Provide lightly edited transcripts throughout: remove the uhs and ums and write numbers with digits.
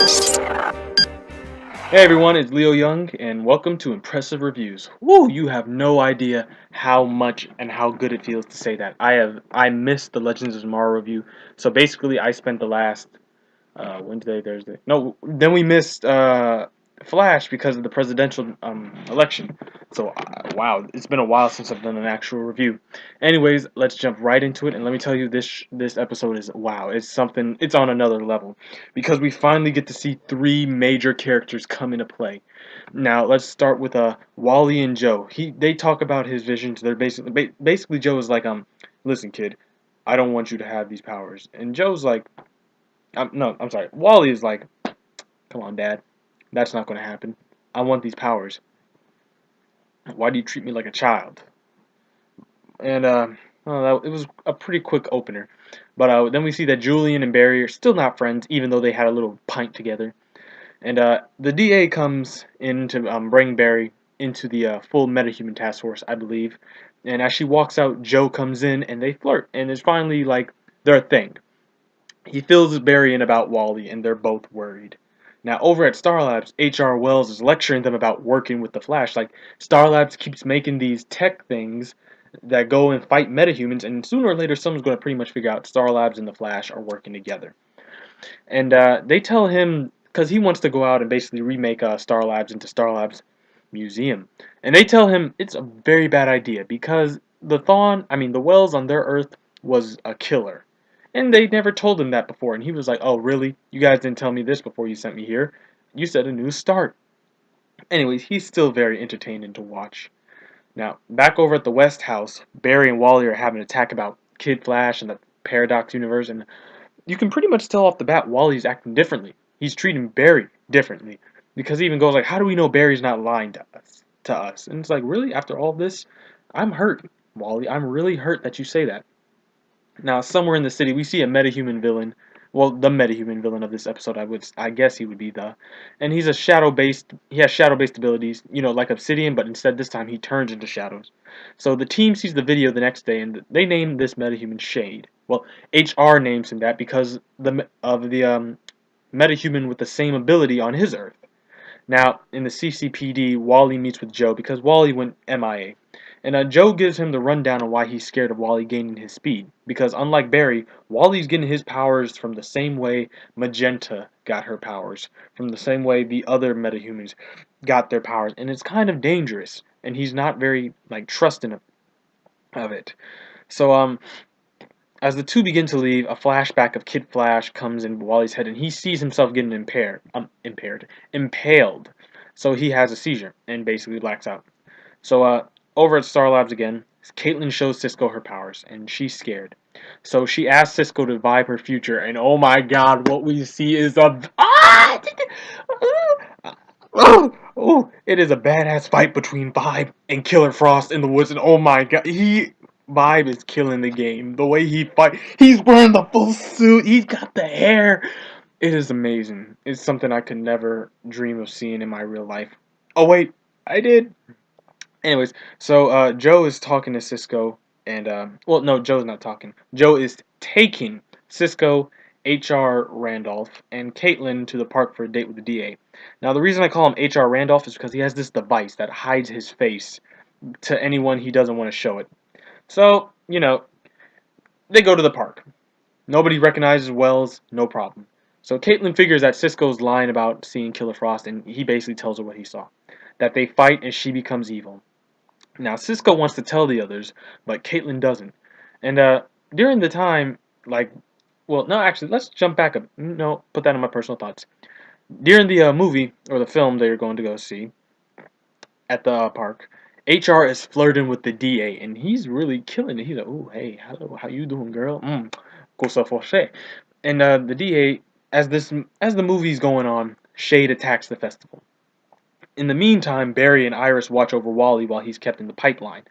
Hey everyone, it's Leo Young, and welcome to Impressive Reviews. Woo! You have no idea how much and how good it feels to say that. I missed the Legends of Tomorrow review, so basically I spent the last Wednesday, Thursday. No, then we missed Flash because of the presidential election. So wow, it's been a while since I've done an actual review. Anyways, let's jump right into it, and let me tell you, this episode is wow. It's something. It's on another level because we finally get to see three major characters come into play. Now let's start with Wally and Joe. They talk about his visions. They're basically Joe is like listen kid, I don't want you to have these powers, and Joe's like. No, I'm sorry. Wally is like, come on, Dad. That's not going to happen. I want these powers. Why do you treat me like a child? And, it was a pretty quick opener. But then we see that Julian and Barry are still not friends, even though they had a little pint together. And the DA comes in to bring Barry into the full metahuman task force, I believe. And as she walks out, Joe comes in and they flirt. And it's finally like they're a thing. He fills Barry in about Wally, and they're both worried. Now, over at Star Labs, H.R. Wells is lecturing them about working with the Flash. Like, Star Labs keeps making these tech things that go and fight metahumans, and sooner or later, someone's going to pretty much figure out Star Labs and the Flash are working together. And they tell him, because he wants to go out and basically remake Star Labs into Star Labs Museum. And they tell him it's a very bad idea because the Wells on their Earth was a killer. And they never told him that before. And he was like, oh, really? You guys didn't tell me this before you sent me here. You said a new start. Anyways, he's still very entertaining to watch. Now, back over at the West House, Barry and Wally are having an attack about Kid Flash and the Paradox Universe. And you can pretty much tell off the bat Wally's acting differently. He's treating Barry differently. Because he even goes like, how do we know Barry's not lying to us? And it's like, really? After all this? I'm hurt, Wally. I'm really hurt that you say that. Now, somewhere in the city, we see a metahuman villain. Well, the metahuman villain of this episode, I guess he would be and he's a shadow-based. He has shadow-based abilities, like Obsidian, but instead this time he turns into shadows. So the team sees the video the next day, and they name this metahuman Shade. Well, HR names him that because of the metahuman with the same ability on his Earth. Now, in the CCPD, Wally meets with Joe because Wally went MIA. And Joe gives him the rundown on why he's scared of Wally gaining his speed. Because unlike Barry, Wally's getting his powers from the same way Magenta got her powers. From the same way the other metahumans got their powers. And it's kind of dangerous. And he's not very, trusting of it. So, as the two begin to leave, a flashback of Kid Flash comes in Wally's head, and he sees himself getting impaled. So he has a seizure and basically blacks out. So over at Star Labs again, Caitlin shows Cisco her powers, and she's scared. So she asks Cisco to vibe her future, and oh my God, what we see is it is a badass fight between Vibe and Killer Frost in the woods, and oh my God, Vibe is killing the game. The way he fight, he's wearing the full suit, he's got the hair. It is amazing. It's something I could never dream of seeing in my real life. Oh wait, I did. Anyways, so Joe is talking to Cisco, and well, no, Joe's not talking. Joe is taking Cisco, HR Randolph, and Caitlin to the park for a date with the DA. Now, the reason I call him HR Randolph is because he has this device that hides his face to anyone he doesn't want to show it. So, they go to the park. Nobody recognizes Wells, no problem. So Caitlin figures that Cisco's lying about seeing Killer Frost, and he basically tells her what he saw. That they fight and she becomes evil. Now, Cisco wants to tell the others, but Caitlin doesn't. And during the time, well, no, actually, let's jump back up. No, put that in my personal thoughts. During the movie, or the film that you're going to go see at the park, HR is flirting with the DA, and he's really killing it. He's like, "Oh, hey, hello, how you doing, girl? Cosa forche." And the DA, as the movie's going on, Shade attacks the festival. In the meantime, Barry and Iris watch over Wally while he's kept in the pipeline,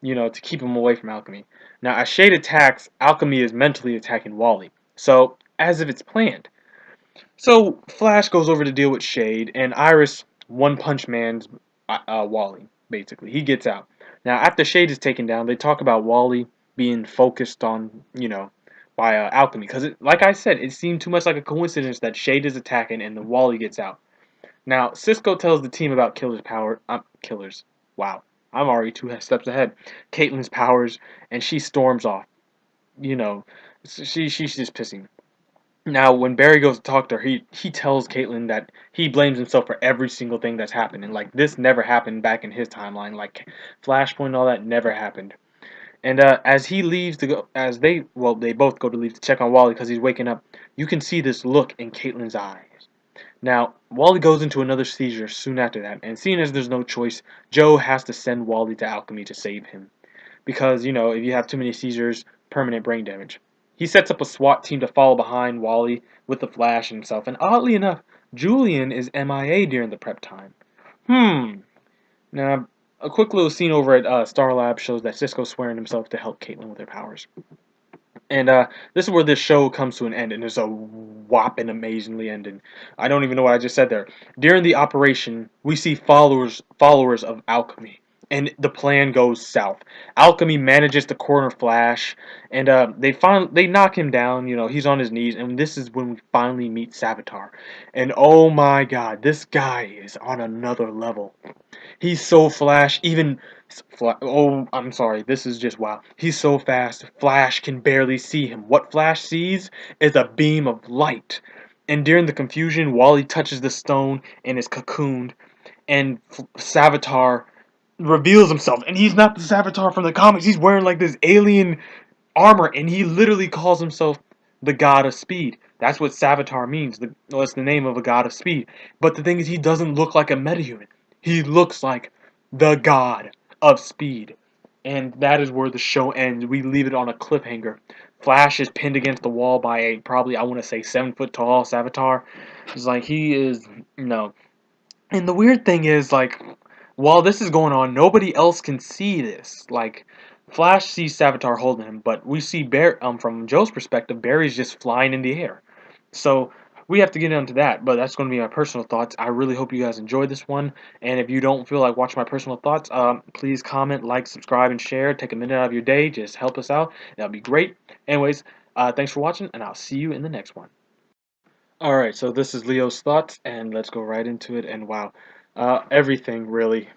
to keep him away from Alchemy. Now, as Shade attacks, Alchemy is mentally attacking Wally, so as if it's planned. So Flash goes over to deal with Shade, and Iris one-punch mans Wally, basically. He gets out. Now, after Shade is taken down, they talk about Wally being focused on, Alchemy, because like I said, it seemed too much like a coincidence that Shade is attacking and then Wally gets out. Now Cisco tells the team about Killer's power. Killers. Wow, I'm already 2 steps ahead. Caitlyn's powers, and she storms off. You know, she's just pissing. Now, when Barry goes to talk to her, he tells Caitlyn that he blames himself for every single thing that's happened, and like this never happened back in his timeline. Like Flashpoint and all that never happened. And as he leaves to go, they both go to leave to check on Wally because he's waking up. You can see this look in Caitlyn's eyes. Now, Wally goes into another seizure soon after that, and seeing as there's no choice, Joe has to send Wally to Alchemy to save him. Because, if you have too many seizures, permanent brain damage. He sets up a SWAT team to follow behind Wally with the Flash himself, and oddly enough, Julian is MIA during the prep time. Now, a quick little scene over at Star Lab shows that Cisco's swearing himself to help Caitlyn with her powers. And this is where this show comes to an end, and it's a whopping amazingly ending. I don't even know what I just said there. During the operation, we see followers of Alchemy, and the plan goes south. Alchemy manages to corner Flash, and they knock him down. He's on his knees, and this is when we finally meet Savitar. And oh my God, this guy is on another level. He's so Flash, even oh, I'm sorry, this is just wow. He's so fast, Flash can barely see him. What Flash sees is a beam of light. And during the confusion, Wally touches the stone and is cocooned, and Savitar reveals himself. And he's not the Savitar from the comics. He's wearing like this alien armor, and he literally calls himself the God of Speed. That's what Savitar means. It's the name of a God of Speed. But the thing is, he doesn't look like a metahuman. He looks like the God of Speed. And that is where the show ends. We leave it on a cliffhanger. Flash is pinned against the wall by a probably, I want to say, 7 foot tall Savitar. It's like he is, no. And the weird thing is, like, while this is going on, nobody else can see this. Like, Flash sees Savitar holding him, but we see from Joe's perspective, Barry's just flying in the air. So we have to get into that, but that's going to be my personal thoughts. I really hope you guys enjoyed this one, and if you don't feel like watching my personal thoughts, please comment, like, subscribe, and share. Take a minute out of your day, just help us out. That'll be great. Anyways, thanks for watching, and I'll see you in the next one. Alright, so this is Leo's thoughts, and let's go right into it, and wow. Everything, really,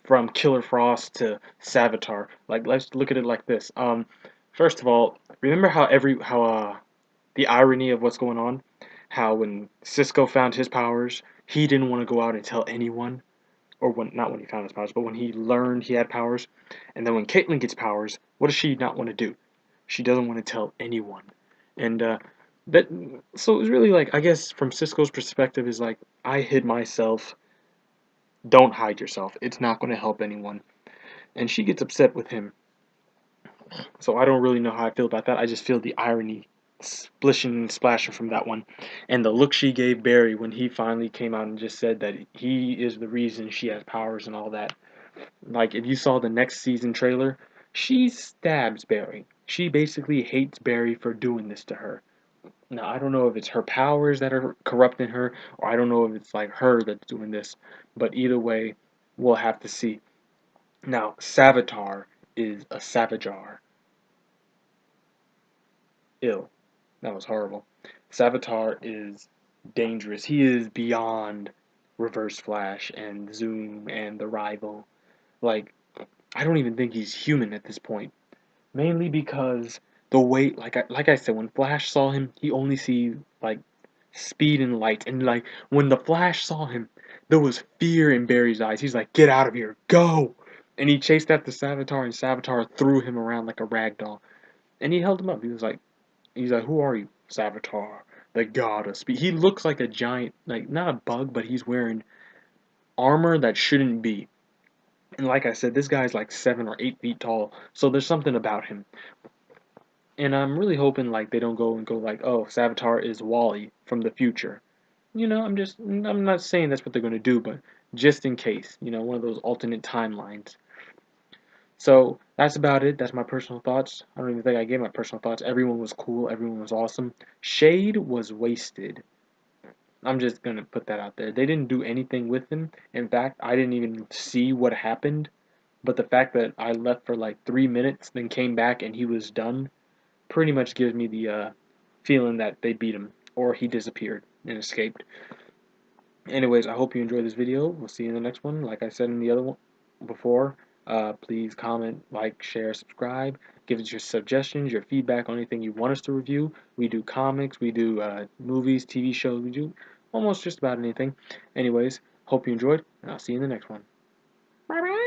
from Killer Frost to Savitar. Like, let's look at it like this. First of all, remember how the irony of what's going on? How when Cisco found his powers, he didn't want to go out and tell anyone, or not when he found his powers, but when he learned he had powers. And then when Caitlyn gets powers, what does she not want to do? She doesn't want to tell anyone. And that so it was really like, I guess from Cisco's perspective is like, I hid myself. Don't hide yourself. It's not going to help anyone. And she gets upset with him. So I don't really know how I feel about that. I just feel the irony splishing and splashing from that one. And the look she gave Barry when he finally came out and just said that he is the reason she has powers and all that. Like, if you saw the next season trailer, she stabs Barry. She basically hates Barry for doing this to her. Now, I don't know if it's her powers that are corrupting her, or I don't know if it's like her that's doing this, but either way, we'll have to see. Now, Savitar is a Savajar. Ill. That was horrible. Savitar is dangerous. He is beyond Reverse Flash and Zoom and the Rival. Like, I don't even think he's human at this point. Mainly because the way, like I said, when Flash saw him, he only sees like speed and light, and like when the Flash saw him, there was fear in Barry's eyes. He's like, "Get out of here, go!" And he chased after Savitar, and Savitar threw him around like a rag doll, and he held him up. He's like, "Who are you, Savitar, the God of Speed?" He looks like a giant, like not a bug, but he's wearing armor that shouldn't be. And like I said, this guy's like 7 or 8 feet tall, so there's something about him. And I'm really hoping like they don't go like, oh, Savitar is Wally from the future. I'm not saying that's what they're gonna do, but just in case, one of those alternate timelines. So that's about it. That's my personal thoughts. I don't even think I gave my personal thoughts. Everyone was cool. Everyone was awesome. Shade was wasted. I'm just gonna put that out there. They didn't do anything with him. In fact, I didn't even see what happened. But the fact that I left for like 3 minutes, then came back and he was done, pretty much gives me the feeling that they beat him or he disappeared and escaped. Anyways, I hope you enjoyed this video. We'll see you in the next one. Like I said in the other one before, please comment, like, share, subscribe. Give us your suggestions, your feedback on anything you want us to review. We do comics, we do movies, TV shows, we do almost just about anything. Anyways, hope you enjoyed, and I'll see you in the next one. Bye bye.